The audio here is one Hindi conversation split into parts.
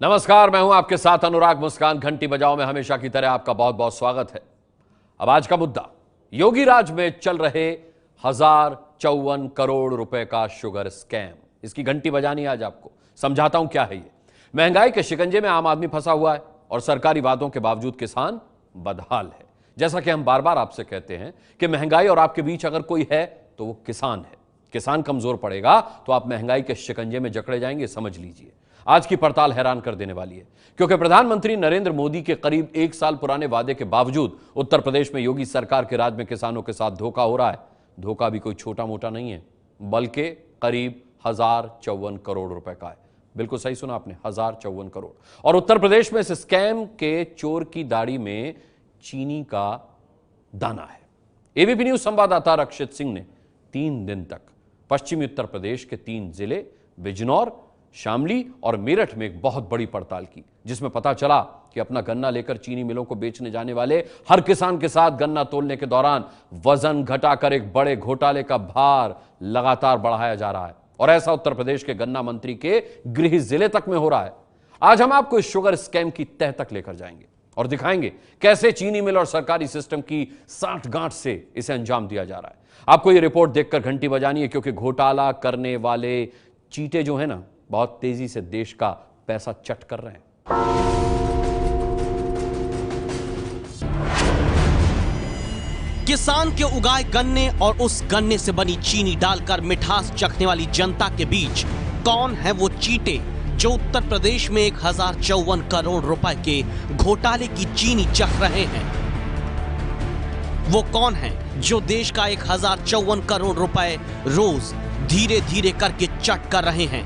नमस्कार, मैं हूं आपके साथ अनुराग मुस्कान। घंटी बजाओ में हमेशा की तरह आपका बहुत बहुत स्वागत है। अब आज का मुद्दा, योगी राज में चल रहे 1054 करोड़ रुपए का शुगर स्कैम। इसकी घंटी बजानी आज आपको समझाता हूं क्या है ये। महंगाई के शिकंजे में आम आदमी फंसा हुआ है और सरकारी वादों के बावजूद किसान बदहाल है। जैसा कि हम बार बार आपसे कहते हैं कि महंगाई और आपके बीच अगर कोई है तो वो किसान है। किसान कमजोर पड़ेगा तो आप महंगाई के शिकंजे में जकड़े जाएंगे, समझ लीजिए। आज की पड़ताल हैरान कर देने वाली है, क्योंकि प्रधानमंत्री नरेंद्र मोदी के करीब 1 साल पुराने वादे के बावजूद उत्तर प्रदेश में योगी सरकार के राज में किसानों के साथ धोखा हो रहा है। धोखा भी कोई छोटा मोटा नहीं है, बल्कि करीब 1054 करोड़ रुपए का है। बिल्कुल सही सुना आपने, 1054 करोड़। और उत्तर प्रदेश में इस स्कैम के चोर की दाढ़ी में चीनी का दाना है। एबीपी न्यूज संवाददाता रक्षित सिंह ने 3 दिन तक पश्चिमी उत्तर प्रदेश के 3 जिले बिजनौर, शामली और मेरठ में एक बहुत बड़ी पड़ताल की, जिसमें पता चला कि अपना गन्ना लेकर चीनी मिलों को बेचने जाने वाले हर किसान के साथ गन्ना तोलने के दौरान वजन घटाकर एक बड़े घोटाले का भार लगातार बढ़ाया जा रहा है। और ऐसा उत्तर प्रदेश के गन्ना मंत्री के गृह जिले तक में हो रहा है। आज हम आपको इस शुगर स्कैम की तह तक लेकर जाएंगे और दिखाएंगे कैसे चीनी मिल और सरकारी सिस्टम की साठगांठ से इसे अंजाम दिया जा रहा है। आपको यह रिपोर्ट देखकर घंटी बजानी है, क्योंकि घोटाला करने वाले चीटे जो है ना, बहुत तेजी से देश का पैसा चट कर रहे हैं। किसान के उगाए गन्ने और उस गन्ने से बनी चीनी डालकर मिठास चखने वाली जनता के बीच कौन है वो चीटे जो उत्तर प्रदेश में 1054 करोड़ रुपए के घोटाले की चीनी चख रहे हैं? वो कौन है जो देश का 1054 करोड़ रुपए रोज धीरे धीरे करके चट कर रहे हैं?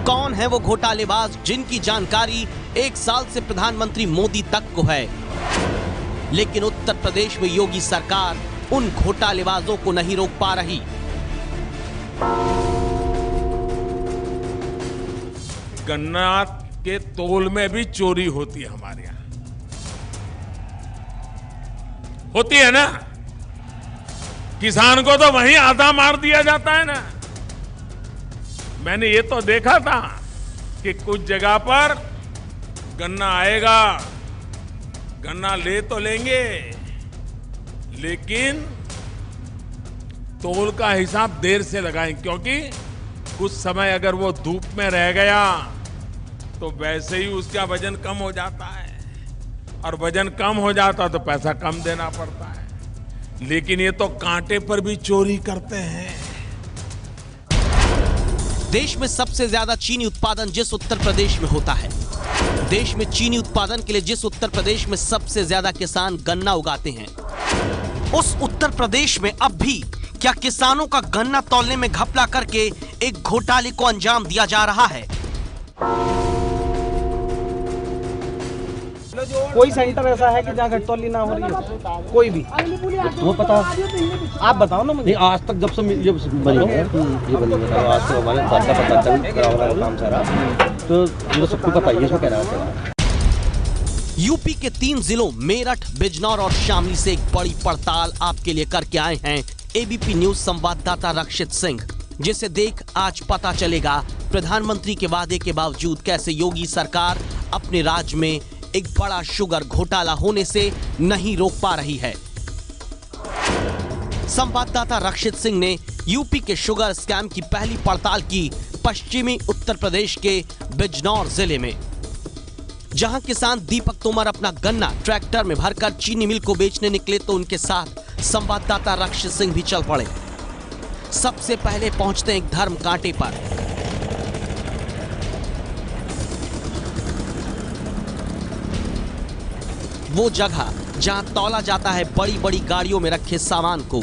कौन है वो घोटालेबाज जिनकी जानकारी 1 साल से प्रधानमंत्री मोदी तक को है, लेकिन उत्तर प्रदेश में योगी सरकार उन घोटालेबाजों को नहीं रोक पा रही? गन्ना के तोल में भी चोरी होती है हमारे यहां, होती है ना। किसान को तो वहीं आधा मार दिया जाता है ना। मैंने ये तो देखा था कि कुछ जगह पर गन्ना आएगा, गन्ना ले तो लेंगे, लेकिन तोल का हिसाब देर से लगाएंगे, क्योंकि कुछ समय अगर वो धूप में रह गया तो वैसे ही उसका वजन कम हो जाता है, और वजन कम हो जाता तो पैसा कम देना पड़ता है। लेकिन ये तो कांटे पर भी चोरी करते हैं। देश में सबसे ज्यादा चीनी उत्पादन जिस उत्तर प्रदेश में होता है, देश में चीनी उत्पादन के लिए जिस उत्तर प्रदेश में सबसे ज्यादा किसान गन्ना उगाते हैं, उस उत्तर प्रदेश में अब भी क्या किसानों का गन्ना तौलने में घपला करके एक घोटाले को अंजाम दिया जा रहा है? कोई सेंटर ऐसा है कि जहाँ घटतौली ना हो रही है? कोई भी? तुम्हें पता, आप बताओ ना मुझे। नहीं आज तक जब से ये बनी है, ये बनी है, आज से हमारे दादा पता चल रहा है काम सारा, तो मुझे सबको पता है इसमें क्या रहा है। यूपी के 3 जिलों मेरठ, बिजनौर और शामली से एक बड़ी पड़ताल आपके लिए करके आए हैं एबीपी न्यूज संवाददाता रक्षित सिंह, जिसे देख आज पता चलेगा प्रधानमंत्री के वादे के बावजूद कैसे योगी सरकार अपने राज्य में एक बड़ा शुगर घोटाला होने से नहीं रोक पा रही है। संवाददाता रक्षित सिंह ने यूपी के शुगर स्कैम की पहली पड़ताल की पश्चिमी उत्तर प्रदेश के बिजनौर जिले में, जहां किसान दीपक तोमर अपना गन्ना ट्रैक्टर में भरकर चीनी मिल को बेचने निकले तो उनके साथ संवाददाता रक्षित सिंह भी चल पड़े। सबसे पहले पहुंचते हैं एक धर्म कांटे पर। वो जगह जहां तौला जाता है बड़ी बड़ी गाड़ियों में रखे सामान को।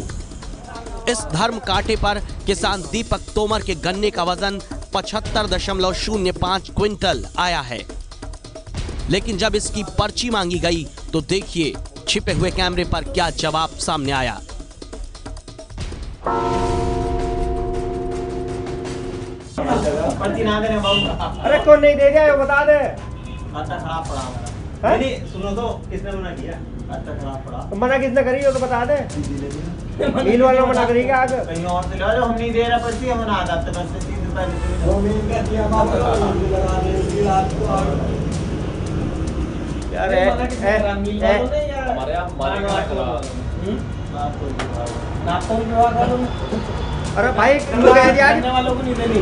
इस धर्म कांटे पर किसान दीपक तोमर के गन्ने का वजन 75.05 क्विंटल आया है, लेकिन जब इसकी पर्ची मांगी गई तो देखिए छिपे हुए कैमरे पर क्या जवाब सामने आया। पर्ची ना देने बाबू। अरे कौन नहीं दे गया बता दे। खाता खराब पड़ा हमारा। नहीं सुनो तो, किसने मना किया? खाता खराब पड़ा। तो मना किसने करी हो तो बता दे। मिल वालों मना करेगा आगे। कहीं और से लो, हम नहीं दे रहा पर्ची, हम ना आधा तो बस अरे भाई वालों को नहीं देनी।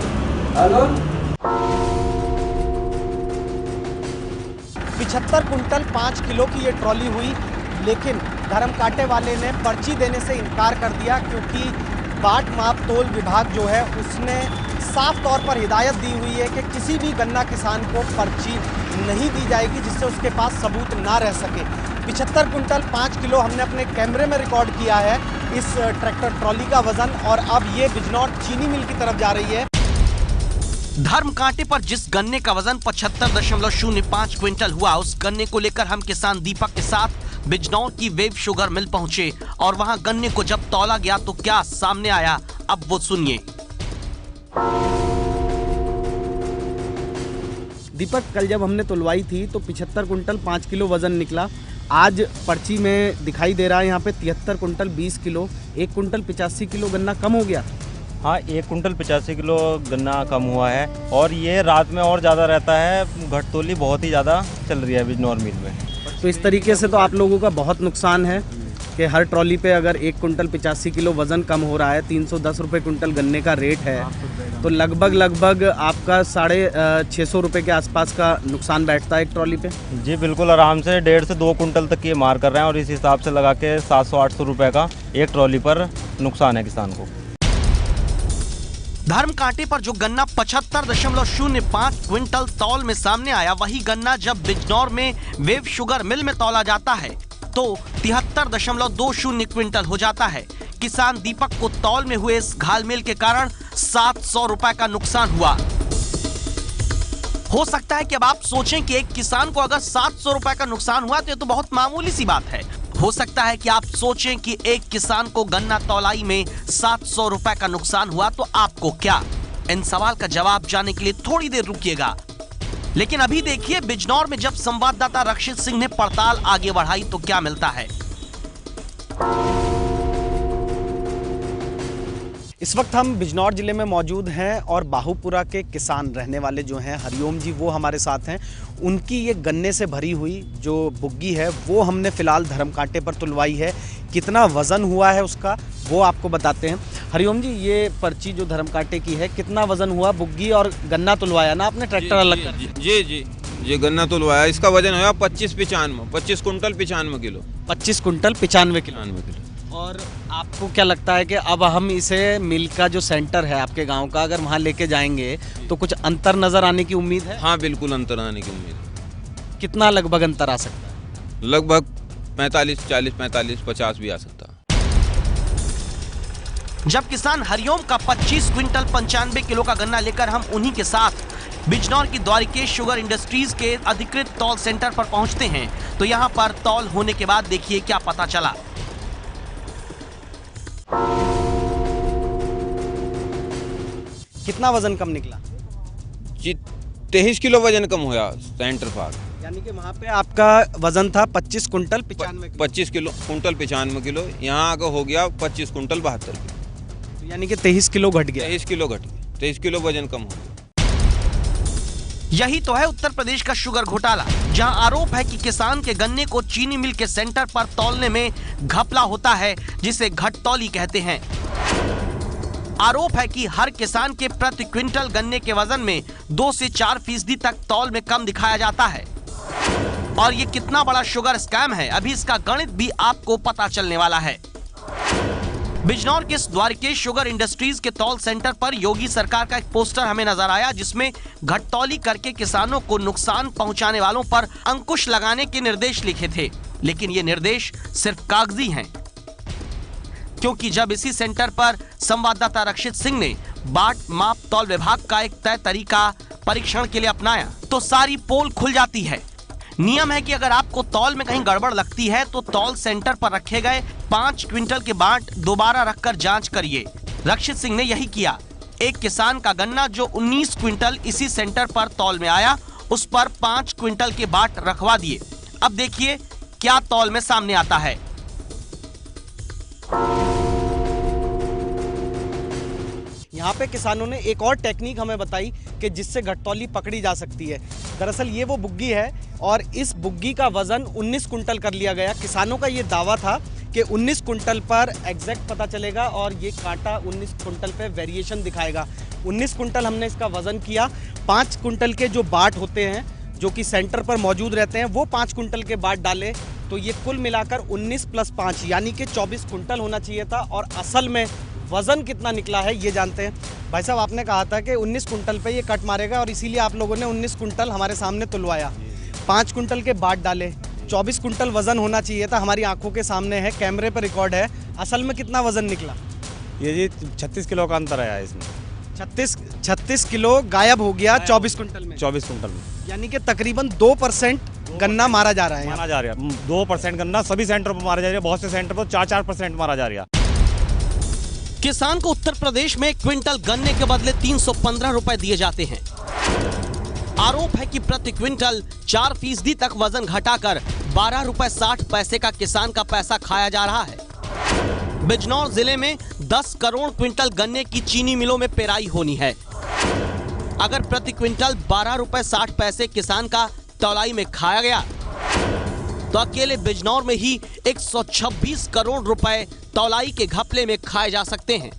75 कुंटल 5 किलो की ये ट्रॉली हुई, लेकिन धर्म कांटे वाले ने पर्ची देने से इनकार कर दिया, क्योंकि बाट माप तोल विभाग जो है उसने साफ तौर पर हिदायत दी हुई है कि किसी भी गन्ना किसान को पर्ची नहीं दी जाएगी जिससे उसके पास सबूत ना रह सके। 75 कुंटल 5 किलो हमने अपने कैमरे में रिकॉर्ड किया है इस ट्रैक्टर ट्रॉली का वजन, और अब ये बिजनौर चीनी मिल की तरफ जा रही है। धर्म कांटे पर जिस गन्ने का वजन 75.05 क्विंटल हुआ, उस गन्ने को लेकर हम किसान दीपक के साथ बिजनौर की वेव शुगर मिल पहुंचे और वहां गन्ने को जब तौला गया तो क्या सामने आया, अब वो सुनिए। दीपक, कल जब हमने तुलवाई थी तो 75 कुंटल 5 किलो वजन निकला। आज पर्ची में दिखाई दे रहा है यहाँ पे 73 कुंटल 20 किलो, 1 कुंटल 85 किलो गन्ना कम हो गया। हाँ, 1 कुंटल 85 किलो गन्ना कम हुआ है, और ये रात में और ज़्यादा रहता है। घटतोली बहुत ही ज़्यादा चल रही है बिजनौर मिल में। तो इस तरीके से तो आप लोगों का बहुत नुकसान है कि हर ट्रॉली पे अगर 1 कुंटल 85 किलो वज़न कम हो रहा है, 310 रुपये कुंटल गन्ने का रेट है, तो लगभग आपका 650 रुपये के आसपास का नुकसान बैठता है एक ट्रॉली पे। जी बिल्कुल, आराम से 1.5 से 2 कुंटल तक ये मार कर रहे हैं, और इस हिसाब से लगा के 700-800 रुपये का एक ट्रॉली पर नुकसान है किसान को। धर्म कांटे पर जो गन्ना 75.05 क्विंटल तौल में सामने आया, वही गन्ना जब बिजनौर में वेव शुगर मिल में तौला जाता है तो 73.20 क्विंटल हो जाता है। किसान दीपक को तौल में हुए इस घालमेल के कारण 700 रुपए का नुकसान हुआ। हो सकता है कि अब आप सोचें कि एक किसान को अगर 700 रुपए का नुकसान हुआ तो ये तो बहुत मामूली सी बात है। हो सकता है कि आप सोचें कि एक किसान को गन्ना तौलाई में 700 रुपए का नुकसान हुआ तो आपको क्या? इन सवाल का जवाब जानने के लिए थोड़ी देर रुकिएगा। लेकिन अभी देखिए बिजनौर में जब संवाददाता रक्षित सिंह ने पड़ताल आगे बढ़ाई तो क्या मिलता है। इस वक्त हम बिजनौर जिले में मौजूद हैं और बाहुपुरा के किसान रहने वाले जो हैं हरिओम जी, वो हमारे साथ हैं। उनकी ये गन्ने से भरी हुई जो बुग्गी है वो हमने फ़िलहाल धर्म कांटे पर तुलवाई है। कितना वज़न हुआ है उसका वो आपको बताते हैं। हरिओम जी, ये पर्ची जो धर्म कांटे की है, कितना वज़न हुआ बुग्गी और गन्ना तुलवाया ना आपने, ट्रैक्टर अलग कर दिया? जी जी जी, गन्ना तुलवाया। इसका वजन हुआ 25 कुंटल 95 किलो। 25 quintal 95 kilo. और आपको क्या लगता है कि अब हम इसे मिल का जो सेंटर है आपके गांव का, अगर वहां लेके जाएंगे तो कुछ अंतर नजर आने की उम्मीद है? हाँ बिल्कुल, अंतर आने की उम्मीद है। कितना लगभग अंतर आ सकता है? लगभग 45, 40, 45, 50 भी आ सकता है। जब किसान हरिओम का 25 क्विंटल 95 किलो का गन्ना लेकर हम उन्हीं के साथ बिजनौर की द्वारिकेश शुगर इंडस्ट्रीज के अधिकृत तौल सेंटर पर पहुंचते हैं तो यहां पर तौल होने के बाद देखिए क्या पता चला। कितना वजन कम निकला? जी 23 किलो वजन कम हुआ सेंटर पर। यानी कि वहाँ पे आपका वजन था 25 quintal 95 kilo. 25 kilo quintal 95 kilo, यहाँ आगे हो गया 25 कुंटल 72 किलो। तो यानी कि 23 किलो घट गया। 23 किलो घट गया, 23 किलो वजन कम हो गया। यही तो है उत्तर प्रदेश का शुगर घोटाला, जहां आरोप है कि किसान के गन्ने को चीनी मिल के सेंटर पर तौलने में घपला होता है, जिसे घटतौली कहते हैं। आरोप है कि हर किसान के प्रति क्विंटल गन्ने के वजन में 2 से 4% तक तौल में कम दिखाया जाता है। और ये कितना बड़ा शुगर स्कैम है, अभी इसका गणित भी आपको पता चलने वाला है। बिजनौर के द्वारिकेश शुगर इंडस्ट्रीज के तौल सेंटर पर योगी सरकार का एक पोस्टर हमें नजर आया, जिसमें घटतौली करके किसानों को नुकसान पहुंचाने वालों पर अंकुश लगाने के निर्देश लिखे थे। लेकिन ये निर्देश सिर्फ कागजी हैं, क्योंकि जब इसी सेंटर पर संवाददाता रक्षित सिंह ने बाट माप तौल विभाग का एक तय तरीका परीक्षण के लिए अपनाया तो सारी पोल खुल जाती है। नियम है कि अगर आपको तौल में कहीं गड़बड़ लगती है तो तौल सेंटर पर रखे गए 5 क्विंटल के बाट दोबारा रखकर जांच करिए। रक्षित सिंह ने यही किया। एक किसान का गन्ना जो 19 क्विंटल इसी सेंटर पर तौल में आया, उस पर 5 क्विंटल के बाट रखवा दिए। अब देखिए क्या तौल में सामने आता है। यहाँ पे किसानों ने एक और टेक्निक हमें बताई कि जिससे घटतौली पकड़ी जा सकती है। दरअसल ये वो बुग्गी है और इस बुग्गी का वजन 19 कुंटल कर लिया गया। किसानों का ये दावा था कि 19 कुंटल पर एग्जैक्ट पता चलेगा और ये कांटा 19 कुंटल पे वेरिएशन दिखाएगा। 19 कुंटल हमने इसका वजन किया। 5 कुंटल के जो बाट होते हैं जो कि सेंटर पर मौजूद रहते हैं वो 5 कुंटल के बाट डाले तो ये कुल मिलाकर 19 + 5 यानी कि 24 कुंटल होना चाहिए था। और असल में वजन कितना निकला है ये जानते हैं। भाई साहब, आपने कहा था कि 19 कुंटल पे ये कट मारेगा और इसीलिए आप लोगों ने 19 कुंटल हमारे सामने तुलवाया। 5 कुंटल के बाट डाले, 24 कुंटल वजन होना चाहिए था। हमारी आंखों के सामने है, कैमरे पर रिकॉर्ड है। असल में कितना वजन निकला? ये जी 36 किलो का अंतर आया इसमें। 36 किलो गायब हो गया 24 कुंटल में। 24 कुंटल में यानी कि तकरीबन 2% गन्ना मारा जा रहा है। मारा जा रहा है 2% गन्ना सभी सेंटर पर मारा जा रहा है। बहुत से सेंटर पर 4% मारा जा रहा है। किसान को उत्तर प्रदेश में क्विंटल गन्ने के बदले 315 रुपए दिए जाते हैं। आरोप है कि प्रति क्विंटल 4% तक वजन घटाकर 12 रुपए 60 पैसे का किसान का पैसा खाया जा रहा है। बिजनौर जिले में 10 करोड़ क्विंटल गन्ने की चीनी मिलों में पेराई होनी है। अगर प्रति क्विंटल 12 रुपए 60 पैसे किसान का तौलाई में खाया गया तो अकेले बिजनौर में ही 126 करोड़ रुपए तौलाई के घपले में खाए जा सकते हैं।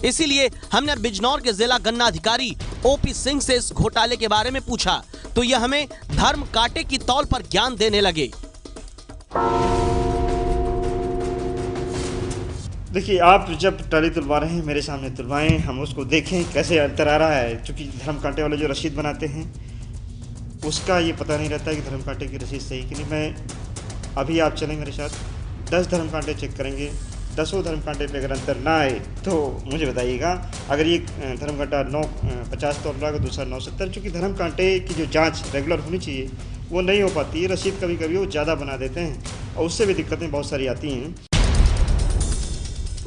इसीलिए हमने बिजनौर के जिला गन्ना अधिकारी ओपी सिंह से इस घोटाले के बारे में पूछा तो यह हमें धर्म कांटे की तौल पर ज्ञान देने लगे। देखिए, आप जब ट्राली तुलवा रहे हैं मेरे सामने तुलवाएं, हम उसको देखें कैसे अंतर आ रहा है। क्योंकि धर्म कांटे वाले जो रसीद बनाते हैं उसका ये पता नहीं रहता कि धर्म कांटे की रसीद सही कि नहीं। मैं अभी आप चलें मेरे साथ, 10 धर्म कांटे चेक करेंगे। 10 धर्म कांटे पे अगर अंतर ना आए तो मुझे बताइएगा। अगर ये धर्म कांटा 950 तोल रहा है, दूसरा 970, चूँकि धर्म कांटे की जो जाँच रेगुलर होनी चाहिए वो नहीं हो पाती है। रसीद कभी कभी वो ज़्यादा बना देते हैं और उससे भी दिक्कतें बहुत सारी आती हैं।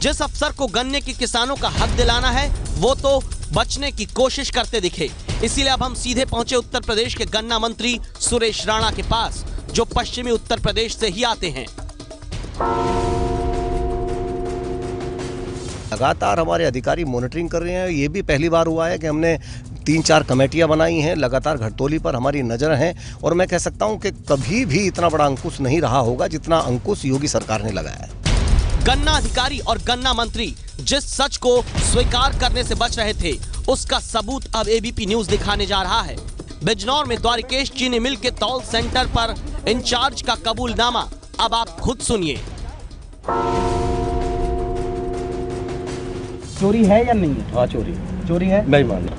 जिस अफसर को गन्ने के किसानों का हक दिलाना है वो तो बचने की कोशिश करते दिखे। इसीलिए अब हम सीधे पहुंचे उत्तर प्रदेश के गन्ना मंत्री सुरेश राणा के पास, जो पश्चिमी उत्तर प्रदेश से ही आते हैं। लगातार हमारे अधिकारी मॉनिटरिंग कर रहे हैं। ये भी पहली बार हुआ है कि हमने 3-4 कमेटियां बनाई हैं। लगातार घटतौली पर हमारी नजर है और मैं कह सकता हूं कि कभी भी इतना बड़ा अंकुश नहीं रहा होगा जितना अंकुश योगी सरकार ने लगाया है। गन्ना अधिकारी और गन्ना मंत्री जिस सच को स्वीकार करने से बच रहे थे उसका सबूत अब एबीपी न्यूज दिखाने जा रहा है। बिजनौर में द्वारिकेश चीनी मिल के तौल सेंटर पर इंचार्ज का कबूलनामा अब आप खुद सुनिए। चोरी है या नहीं है? हाँ, चोरी है। नहीं मानना।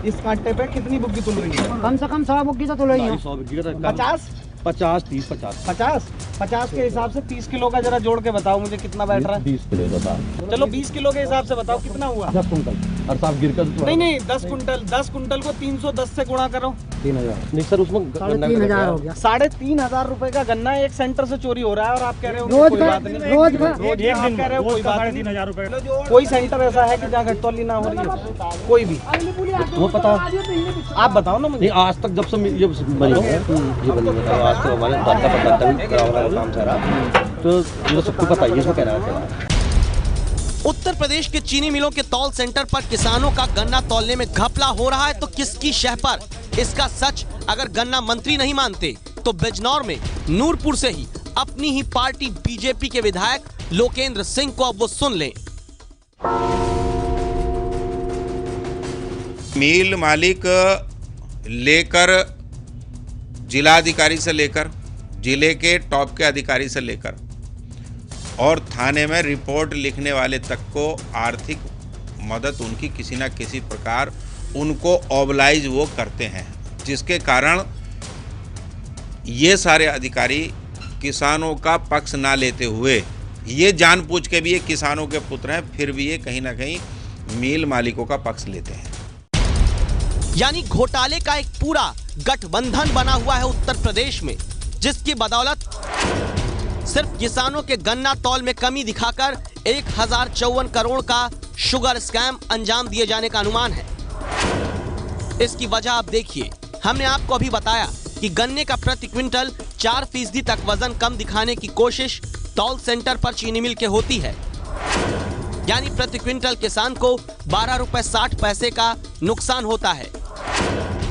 इस कांटे पे कितनी बुग्गी तुल रही है? कम से कम 100 बुग्गी तो तुल रही है। 50 50 के हिसाब से 30 किलो का जरा जोड़ के बताओ मुझे कितना बैठ रहा है। 20 किलो बता। चलो 20 किलो के हिसाब से बताओ कितना हुआ? 10 कुंटल और साफ गिर कर नहीं 10 कुंटल को 310 से गुणा करो। 3000 नहीं सर, उसमें 3,500 हो गया। 3,500 रुपए का गन्ना एक सेंटर से चोरी हो रहा है और आप कह रहे हो रोज कोई बात नहीं। रोज आप कह रहे हो कोई बात नहीं। 3,500 रुपए। कोई सेंटर ऐसा है कि जहाँ घटतौली ना हो रही है? कोई भी? वो पता आप बताओ ना मुझे। आज तक जब से ये बनी है ये बनी है, आज तक हमारे दादा काम सारा तो ये सबको पता है। इसमें कह रहा है उत्तर प्रदेश के चीनी मिलों के तौल सेंटर पर किसानों का गन्ना तौलने में घपला हो रहा है तो किसकी शह पर? इसका सच अगर गन्ना मंत्री नहीं मानते तो बिजनौर में नूरपुर से ही अपनी ही पार्टी बीजेपी के विधायक लोकेंद्र सिंह को अब वो सुन लें। मिल मालिक लेकर जिलाधिकारी से लेकर जिले के टॉप के अधिकारी से लेकर और थाने में रिपोर्ट लिखने वाले तक को आर्थिक मदद उनकी किसी न किसी प्रकार उनको ऑबलाइज वो करते हैं, जिसके कारण ये सारे अधिकारी किसानों का पक्ष ना लेते हुए ये जानबूझ के भी ये किसानों के पुत्र हैं, फिर भी ये कहीं ना कहीं मिल मालिकों का पक्ष लेते हैं। यानी घोटाले का एक पूरा गठबंधन बना हुआ है उत्तर प्रदेश में, जिसकी बदौलत सिर्फ किसानों के गन्ना तौल में कमी दिखाकर 1054 करोड़ का शुगर स्कैम अंजाम दिए जाने का अनुमान है। इसकी वजह आप देखिए, हमने आपको अभी बताया कि गन्ने का प्रति क्विंटल 4% तक वजन कम दिखाने की कोशिश तौल सेंटर पर चीनी मिल के होती है। यानी प्रति क्विंटल किसान को 12 रुपए 60 पैसे का नुकसान होता है।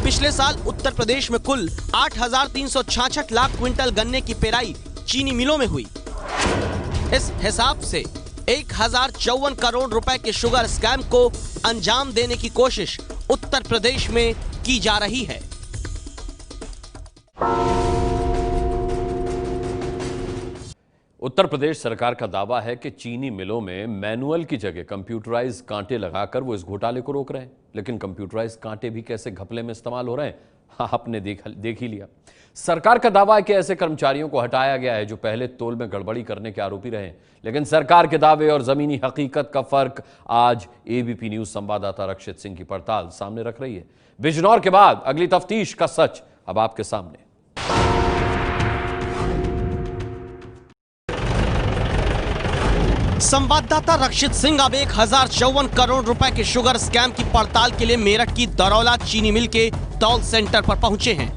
पिछले साल उत्तर प्रदेश में कुल 8,366 लाख क्विंटल गन्ने की पेराई चीनी मिलों में हुई। इस हिसाब से 1,054 करोड़ रुपए के शुगर स्कैम को अंजाम देने की कोशिश उत्तर प्रदेश में की जा रही है। उत्तर प्रदेश सरकार का दावा है कि चीनी मिलों में मैनुअल की जगह कंप्यूटराइज कांटे लगाकर वो इस घोटाले को रोक रहे हैं। लेकिन कंप्यूटराइज कांटे भी कैसे घपले में इस्तेमाल हो रहे हैं, आपने देख ही लिया। सरकार का दावा है कि ऐसे कर्मचारियों को हटाया गया है जो पहले तोल में गड़बड़ी करने के आरोपी रहे। लेकिन सरकार के दावे और जमीनी हकीकत का फर्क आज एबीपी न्यूज संवाददाता रक्षित सिंह की पड़ताल सामने रख रही है। बिजनौर के बाद अगली तफ्तीश का सच अब आपके सामने। संवाददाता रक्षित सिंह अब 1,054 करोड़ रुपए के शुगर स्कैम की पड़ताल के लिए मेरठ की दरौला चीनी मिल के तौल सेंटर पर पहुंचे हैं।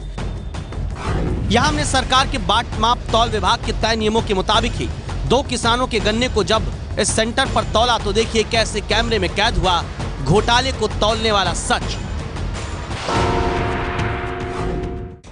यहां हमने सरकार के बाट माप तौल विभाग के तय नियमों के मुताबिक ही 2 किसानों के गन्ने को जब इस सेंटर पर तौला तो देखिए कैसे कैमरे में कैद हुआ घोटाले को तौलने वाला सच।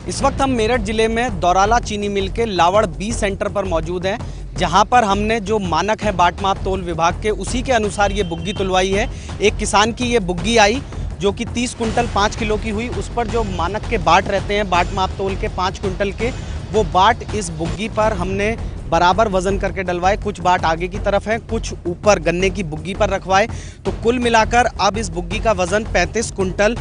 इस वक्त हम मेरठ जिले में दौराला चीनी मिल के लावड़ बी सेंटर पर मौजूद हैं, जहां पर हमने जो मानक है बाट माप तोल विभाग के उसी के अनुसार ये बुग्गी तुलवाई है। एक किसान की ये बुग्गी आई जो कि 30 कुंटल 5 किलो की हुई। उस पर जो मानक के बाट रहते हैं बाट माप तोल के 5 कुंटल के, वो बाट इस बुग्गी पर हमने बराबर वजन करके डलवाए। कुछ बाट आगे की तरफ है, कुछ ऊपर गन्ने की बुग्गी पर रखवाए। तो कुल मिलाकर अब इस बुग्गी का वजन 35 कुंटल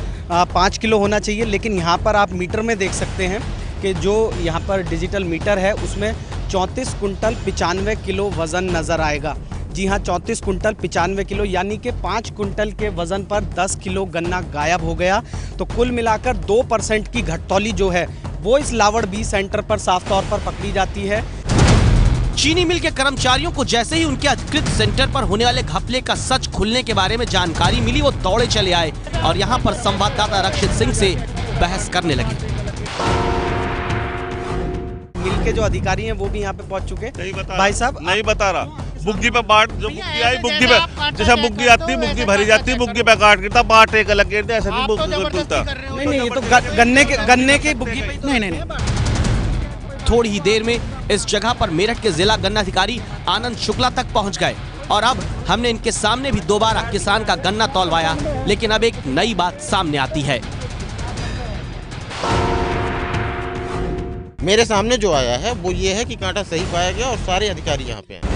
5 किलो होना चाहिए। लेकिन यहाँ पर आप मीटर में देख सकते हैं कि जो यहाँ पर डिजिटल मीटर है उसमें 34 कुंटल 95 किलो वजन नज़र आएगा। जी हाँ, 34 कुंटल 95 किलो, यानी कि 5 कुंटल के वजन पर 10 किलो गन्ना गायब हो गया। तो कुल मिलाकर 2% की घटतौली जो है वो इस लावड़ बी सेंटर पर साफ तौर पर पकड़ी जाती है। चीनी मिल के कर्मचारियों को जैसे ही उनके अधिकृत सेंटर पर होने वाले घपले का सच खुलने के बारे में जानकारी मिली, वो दौड़े चले आए और यहाँ पर संवाददाता रक्षित सिंह से बहस करने लगे। मिल के जो अधिकारी हैं वो भी यहाँ पे पहुँच चुके। नहीं बता भाई साहब नहीं बता रहा। बुग्गी पे बाट जो बुग्गी आई, बुग्गी पे जैसे बुग्गी आती है, बुग्गी भरी जाती है, बुग्गी पे काट गिरता, बाट एक अलग गिरता, ऐसा नहीं बुग्गी खुलता। नहीं, ये तो गन्ने के बुग्गी पे नहीं। थोड़ी ही देर में इस जगह पर मेरठ के जिला गन्ना अधिकारी आनंद शुक्ला तक पहुंच गए और अब हमने इनके सामने भी दोबारा किसान का गन्ना तौलवाया। लेकिन अब एक नई बात सामने आती है। मेरे सामने जो आया है वो ये है कि कांटा सही पाया गया और सारे अधिकारी यहाँ पे हैं।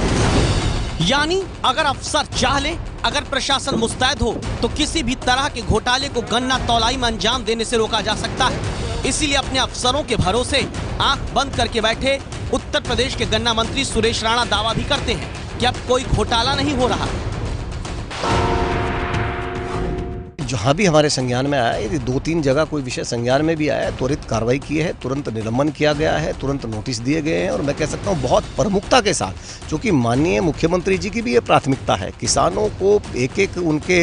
यानी अगर अफसर चाह ले, अगर प्रशासन मुस्तैद हो तो किसी भी तरह के घोटाले को गन्ना तौलाई में अंजाम देने से रोका जा सकता है। इसीलिए अपने अफसरों के भरोसे आंख बंद करके बैठे उत्तर प्रदेश के गन्ना मंत्री सुरेश राणा दावा भी करते हैं कि अब कोई घोटाला नहीं हो रहा। जहाँ भी हमारे संज्ञान में आया, यदि 2-3 जगह कोई विषय संज्ञान में भी आया है, त्वरित कार्रवाई की है, तुरंत निलंबन किया गया है, तुरंत नोटिस दिए गए हैं। और मैं कह सकता हूँ बहुत प्रमुखता के साथ, क्योंकि माननीय मुख्यमंत्री जी की भी ये प्राथमिकता है, किसानों को एक उनके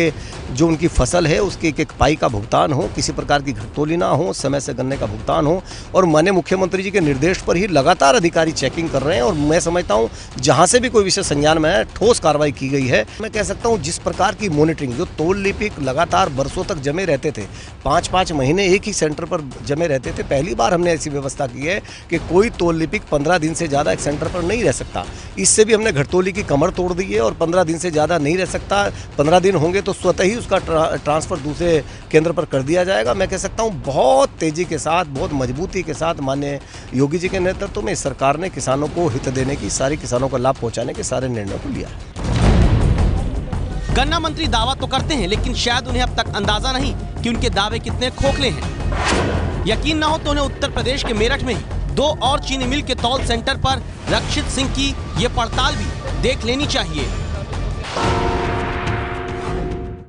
जो उनकी फसल है उसके एक पाई का भुगतान हो, किसी प्रकार की घटतौली ना हो, समय से गन्ने का भुगतान हो। और माननीय मुख्यमंत्री जी के निर्देश पर ही लगातार अधिकारी चेकिंग कर रहे हैं। और मैं समझता हूँ जहाँ से भी कोई विषय संज्ञान में आया, ठोस कार्रवाई की गई है। मैं कह सकता हूँ जिस प्रकार की मॉनिटरिंग, जो तोल लिपिक लगातार बरसों तक जमे रहते थे, 5-5 महीने एक ही सेंटर पर जमे रहते थे, पहली बार हमने ऐसी व्यवस्था की है कि कोई तोल लिपिक 15 दिन से ज़्यादा एक सेंटर पर नहीं रह सकता। इससे भी हमने घटतौली की कमर तोड़ दी है और 15 दिन से ज़्यादा नहीं रह सकता। 15 दिन होंगे तो स्वतः ही उसका ट्रांसफ़र दूसरे केंद्र पर कर दिया जाएगा। मैं कह सकता हूँ बहुत तेज़ी के साथ, बहुत मजबूती के साथ माननीय योगी जी के नेतृत्व में सरकार ने किसानों को हित देने की, सारी किसानों को लाभ पहुँचाने के सारे निर्णयों को लिया है। गन्ना मंत्री दावा तो करते हैं, लेकिन शायद उन्हें अब तक अंदाजा नहीं कि उनके दावे कितने खोखले हैं। यकीन ना हो तो उन्हें उत्तर प्रदेश के मेरठ में 2 और चीनी मिल के तौल सेंटर पर रक्षित सिंह की ये पड़ताल भी देख लेनी चाहिए।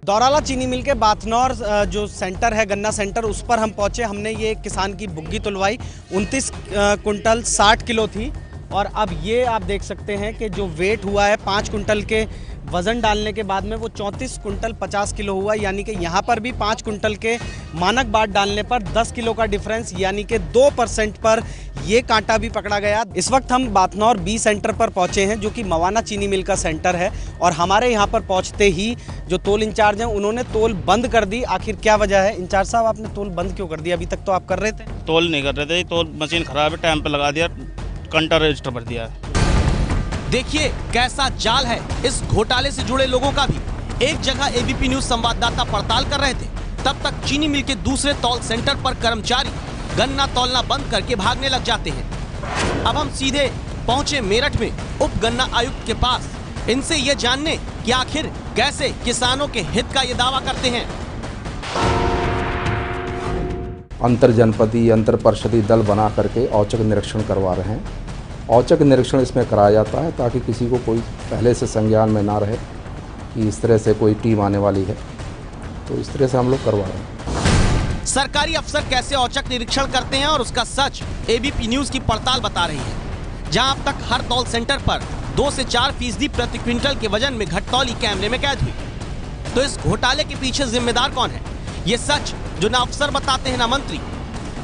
दौराला चीनी मिल के बाथनौर जो सेंटर है, गन्ना सेंटर, उस पर हम पहुंचे। हमने ये किसान की बुग्गी तुलवाई, 29 कुंटल 60 किलो थी। और अब ये आप देख सकते हैं कि जो वेट हुआ है 5 कुंटल के वज़न डालने के बाद में वो 34 कुंटल 50 किलो हुआ। यानी कि यहाँ पर भी 5 कुंटल के मानक बाट डालने पर 10 किलो का डिफरेंस, यानी कि 2% पर ये कांटा भी पकड़ा गया। इस वक्त हम बाथनौर बी सेंटर पर पहुंचे हैं, जो कि मवाना चीनी मिल का सेंटर है, और हमारे यहाँ पर पहुंचते ही जो तोल इंचार्ज हैं उन्होंने तोल बंद कर दी। आखिर क्या वजह है? इंचार्ज साहब, आपने तोल बंद क्यों कर दिया? अभी तक तो आप कर रहे थे। तोल नहीं कर रहे थे, तोल मशीन खराब है, टाइम पे लगा दिया, कांटा रजिस्टर भर दिया। देखिए कैसा जाल है इस घोटाले से जुड़े लोगों का भी। एक जगह एबीपी न्यूज संवाददाता पड़ताल कर रहे थे, तब तक चीनी मिल के दूसरे तौल सेंटर पर कर्मचारी गन्ना तौलना बंद करके भागने लग जाते हैं। अब हम सीधे पहुंचे मेरठ में उप गन्ना आयुक्त के पास, इनसे ये जानने कि आखिर कैसे किसानों के हित का ये दावा करते हैं। अंतर जनपदीय अंतर परिषदीय दल बना करके औचक निरीक्षण करवा रहे हैं। औचक निरीक्षण इसमें कराया जाता है ताकि किसी को कोई पहले से संज्ञान में ना रहे कि इस तरह से कोई टीम आने वाली है, तो इस तरह से हम लोग करवा रहे हैं। सरकारी अफसर कैसे औचक निरीक्षण करते हैं और उसका सच एबीपी न्यूज की पड़ताल बता रही है। जहां अब तक हर तौल सेंटर पर 2 से 4% प्रति क्विंटल के वजन में घटतौली कैमरे में कैद हुई, तो इस घोटाले के पीछे जिम्मेदार कौन है? ये सच जो ना अफसर बताते हैं ना मंत्री,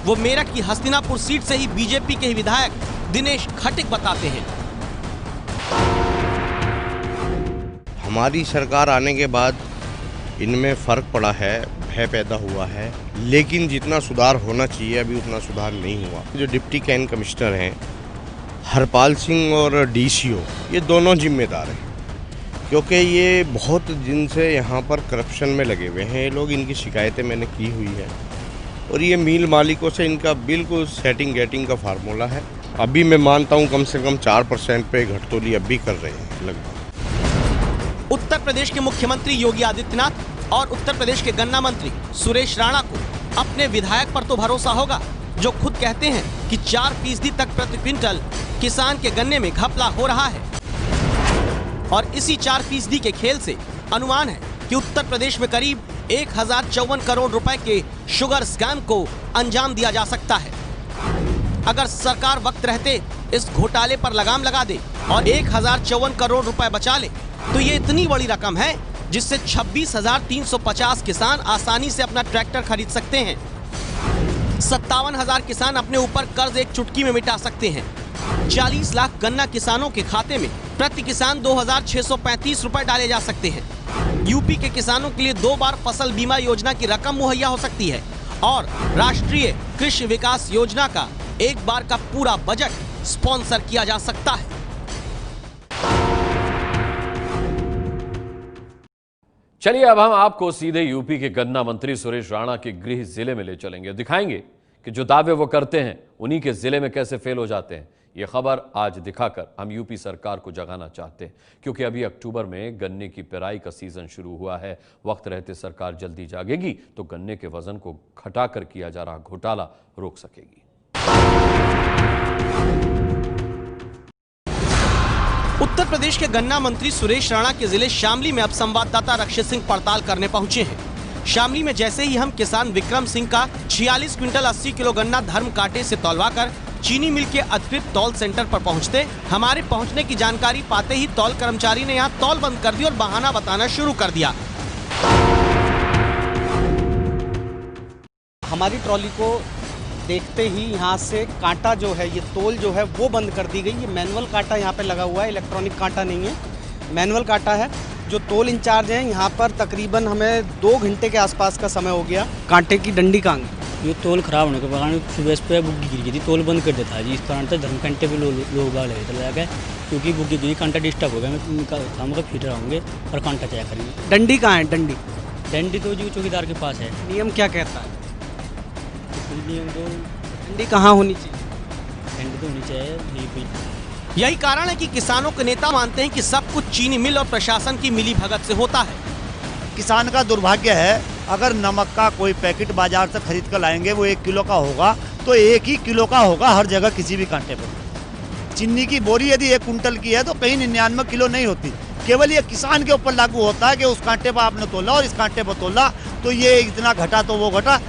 वो मेरठ की हस्तिनापुर सीट से ही बीजेपी के ही विधायक दिनेश खटिक बताते हैं। हमारी सरकार आने के बाद इनमें फर्क पड़ा है, भय पैदा हुआ है, लेकिन जितना सुधार होना चाहिए अभी उतना सुधार नहीं हुआ। जो डिप्टी कैन कमिश्नर हैं हरपाल सिंह और डीसीओ, ये दोनों जिम्मेदार हैं, क्योंकि ये बहुत दिन से यहाँ पर करप्शन में लगे हुए हैं। ये लोग, इनकी शिकायतें मैंने की हुई है, और ये मिल मालिकों से इनका बिल्कुल सेटिंग गेटिंग का फार्मूला है। अभी मैं मानता हूँ कम से कम 4% पे घटतौली अभी कर रहे हैं लगभग। उत्तर प्रदेश के मुख्यमंत्री योगी आदित्यनाथ और उत्तर प्रदेश के गन्ना मंत्री सुरेश राणा को अपने विधायक पर तो भरोसा होगा, जो खुद कहते हैं कि 4% तक प्रति क्विंटल किसान के गन्ने में घपला हो रहा है। और इसी 4% के खेल से अनुमान है कि उत्तर प्रदेश में करीब 1054 करोड़ रुपए के शुगर स्कैम को अंजाम दिया जा सकता है। अगर सरकार वक्त रहते इस घोटाले पर लगाम लगा दे और 1054 करोड़ रुपए बचा ले, तो ये इतनी बड़ी रकम है जिससे 26,350 किसान आसानी से अपना ट्रैक्टर खरीद सकते हैं। 57,000 किसान अपने ऊपर कर्ज एक चुटकी में मिटा सकते हैं। 40 लाख गन्ना किसानों के खाते में प्रति किसान 2,635 रुपए डाले जा सकते हैं। यूपी के किसानों के लिए 2 बार फसल बीमा योजना की रकम मुहैया हो सकती है, और राष्ट्रीय कृषि विकास योजना का एक बार का पूरा बजट स्पॉन्सर किया जा सकता है। चलिए अब हम आपको सीधे यूपी के गन्ना मंत्री सुरेश राणा के गृह जिले में ले चलेंगे, दिखाएंगे कि जो दावे वो करते हैं उन्हीं के जिले में कैसे फेल हो जाते हैं। ये खबर आज दिखाकर हम यूपी सरकार को जगाना चाहते हैं, क्योंकि अभी अक्टूबर में गन्ने की पेराई का सीजन शुरू हुआ है। वक्त रहते सरकार जल्दी जागेगी तो गन्ने के वजन को घटाकर किया जा रहा घोटाला रोक सकेगी। उत्तर प्रदेश के गन्ना मंत्री सुरेश राणा के जिले शामली में अब संवाददाता रक्षित सिंह पड़ताल करने पहुंचे हैं। शामली में जैसे ही हम किसान विक्रम सिंह का 46 क्विंटल 80 किलो गन्ना धर्म कांटे से तौलवाकर चीनी मिल के अधिकृत तौल सेंटर पर पहुंचते, हमारे पहुंचने की जानकारी पाते ही तौल कर्मचारी ने यहां तौल बंद कर दी और बहाना बताना शुरू कर दिया। हमारी ट्रॉली को देखते ही यहाँ से कांटा जो है, ये तोल जो है वो बंद कर दी गई। ये मैनुअल कांटा यहाँ पे लगा हुआ है, इलेक्ट्रॉनिक कांटा नहीं है, मैनुअल कांटा है। जो तोल इंचार्ज हैं यहाँ पर तकरीबन हमें 2 घंटे के आसपास का समय हो गया। कांटे की डंडी कहाँ गई? ये तोल खराब होने के कारण सुबह पे बुग्गी गिर गई थी, तोल बंद कर देता है जी। इस कारण से धर्म कांटे पे लोग लगा गए, क्योंकि बुग्गी गिरी, कांटा डिस्टर्ब हो गया। मैं हम फिट रहूँगे और कांटा तय करेंगे। डंडी कहाँ है? डंडी डंडी तो जी चौकीदार के पास है। नियम क्या कहता है? नियम तो डंडी कहाँ होनी चाहिए? डंडी तो होनी चाहिए। यही कारण है कि किसानों के नेता मानते हैं कि सब कुछ चीनी मिल और प्रशासन की मिली भगत से होता है। किसान का दुर्भाग्य है, अगर नमक का कोई पैकेट बाजार से खरीद कर लाएंगे वो 1 किलो का होगा तो 1 ही किलो का होगा हर जगह किसी भी कांटे पर। चीनी की बोरी यदि 1 कुंटल की है तो कहीं 99 किलो नहीं होती। केवल ये किसान के ऊपर लागू होता है कि उस कांटे पर आपने तोला और इस कांटे पर तोला तो ये इतना घटा तो वो घटा।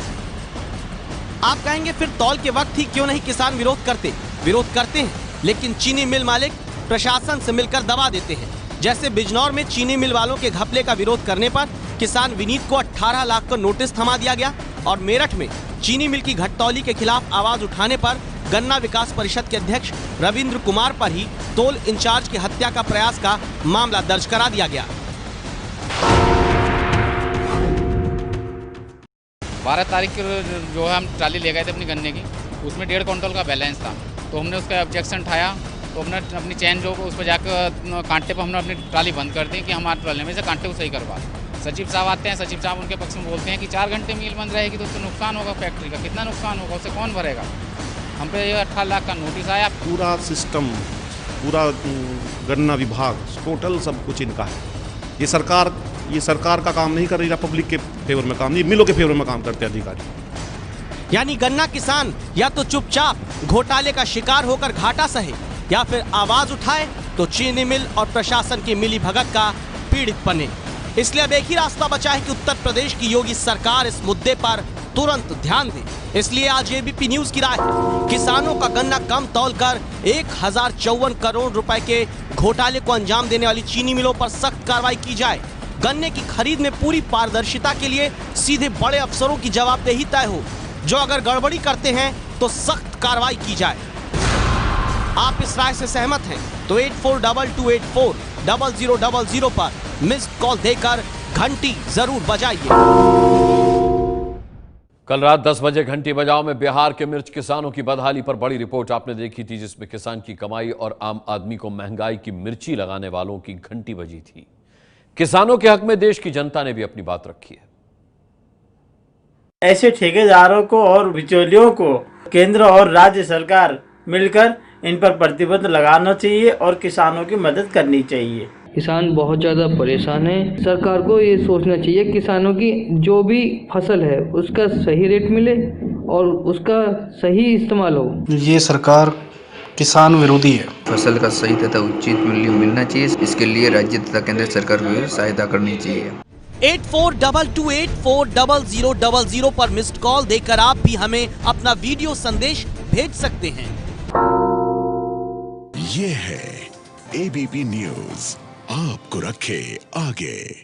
आप कहेंगे फिर तौल के वक्त ही क्यों नहीं किसान विरोध करते? विरोध करते हैं, लेकिन चीनी मिल मालिक प्रशासन से मिलकर दबा देते हैं। जैसे बिजनौर में चीनी मिल वालों के घपले का विरोध करने पर किसान विनीत को 18 लाख का नोटिस थमा दिया गया, और मेरठ में चीनी मिल की घटतौली के खिलाफ आवाज उठाने पर गन्ना विकास परिषद के अध्यक्ष रविंद्र कुमार पर ही तोल इंचार्ज की हत्या का प्रयास का मामला दर्ज करा दिया गया। 12 तारीख को जो है हम ट्राली ले गए थे अपनी गन्ने की, उसमें 1.5 क्विंटल का बैलेंस था, तो हमने उसका ऑब्जेक्शन उठाया, तो हमने अपनी चैन जो उस पर जाकर कांटे पर हमने अपनी ट्राली बंद कर दी कि हमारे ट्राली में से कांटे को सही करवा। सचिव साहब आते हैं, सचिव साहब उनके पक्ष में बोलते हैं कि 4 घंटे मिल बंद रहेगी तो उससे नुकसान होगा फैक्ट्री का, कितना नुकसान होगा, उसे कौन भरेगा। हम पे 18 लाख का नोटिस आया। पूरा सिस्टम, पूरा गन्ना विभाग टोटल सब कुछ इनका है। ये सरकार का काम नहीं कर रही, पब्लिक के फेवर में काम नहीं, मिलों के फेवर में काम करते हैं अधिकारी। यानी गन्ना किसान या तो चुपचाप घोटाले का शिकार होकर घाटा सहे या फिर आवाज उठाए तो चीनी मिल और प्रशासन की मिली भगत का पीड़ित बने। इसलिए अब एक ही रास्ता बचा है कि उत्तर प्रदेश की योगी सरकार इस मुद्दे पर तुरंत ध्यान दे। इसलिए आज एबीपी न्यूज की राय है, किसानों का गन्ना कम तौलकर 1054 करोड़ रुपए के घोटाले को अंजाम देने वाली चीनी मिलों पर सख्त कार्रवाई की जाए। गन्ने की खरीद में पूरी पारदर्शिता के लिए सीधे बड़े अफसरों की जवाबदेही तय हो, जो अगर गड़बड़ी करते हैं तो सख्त कार्रवाई की जाए। आप इस राय से सहमत हैं तो 8422840000 पर मिस्ड कॉल देकर घंटी जरूर बजाइए। कल रात 10 बजे घंटी बजाओ में बिहार के मिर्च किसानों की बदहाली पर बड़ी रिपोर्ट आपने देखी थी, जिसमें किसान की कमाई और आम आदमी को महंगाई की मिर्ची लगाने वालों की घंटी बजी थी। किसानों के हक में देश की जनता ने भी अपनी बात रखी है। ऐसे ठेकेदारों को और बिचौलियों को केंद्र और राज्य सरकार मिलकर इन पर प्रतिबंध लगाना चाहिए और किसानों की मदद करनी चाहिए। किसान बहुत ज़्यादा परेशान है। सरकार को ये सोचना चाहिए किसानों की जो भी फसल है उसका सही रेट मिले और उसका सही इस्तेमाल हो। ये सरकार किसान विरोधी है। फसल का सही तथा उचित मूल्य मिलना चाहिए, इसके लिए राज्य तथा केंद्र सरकार को सहायता करनी चाहिए। 8422840000 पर मिस्ड कॉल देकर आप भी हमें अपना वीडियो संदेश भेज सकते हैं। ये है एबीपी न्यूज, आपको रखे आगे।